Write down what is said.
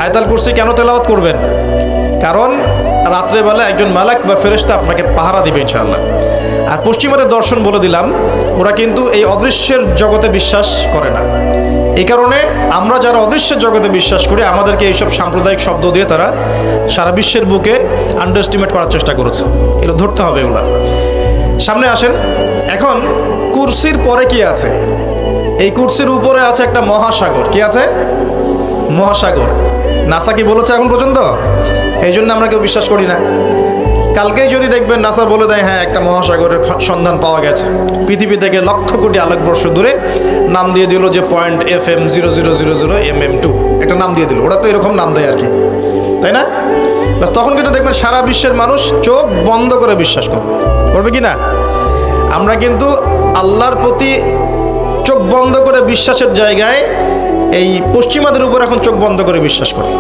আয়াতুল কুরসি কেন তেলাওয়াত করবেন? কারণ রাত্রেবেলা একজন মালাক বা ফেরেশতা আপনাকে পাহারা দিবে ইনশাআল্লাহ। আর পশ্চিমাদের দর্শন বলে দিলাম, ওরা কিন্তু এই অদৃশ্যের জগতে বিশ্বাস করে না। এই কারণে আমরা যারা অদৃশ্যের জগতে বিশ্বাস করি, আমাদেরকে এইসব সাম্প্রদায়িক শব্দ দিয়ে তারা সারা বিশ্বের বুকে আন্ডারএস্টিমেট করার চেষ্টা করেছে। এটা ধরতে হবে এগুলা। সামনে আসেন। এখন কুরসির পরে কি আছে? এই কুরসির উপরে আছে একটা মহাসাগর। কি আছে? মহাসাগর। নাসা কি বলেছে এখন পর্যন্ত? এই জন্য আমরা কেউ বিশ্বাস করি না। কালকেই যদি দেখবেন নাসা বলে দেয় হ্যাঁ একটা মহাসাগরের সন্ধান পাওয়া গেছে, পৃথিবী থেকে লক্ষ কোটি আলোকবর্ষ দূরে, নাম দিয়ে দিল যে পয়েন্ট FM 0000mm2, একটা নাম দিয়ে দিল। ওরা তো এরকম নাম দেয় আর কি, তাই না? বাস তখন কিন্তু দেখবেন সারা বিশ্বের মানুষ চোখ বন্ধ করে বিশ্বাস করবে কি না? আমরা কিন্তু আল্লাহর প্রতি চোখ বন্ধ করে বিশ্বাসের জায়গায় এই পশ্চিমাদের উপর এখন চোখ বন্ধ করে বিশ্বাস করি।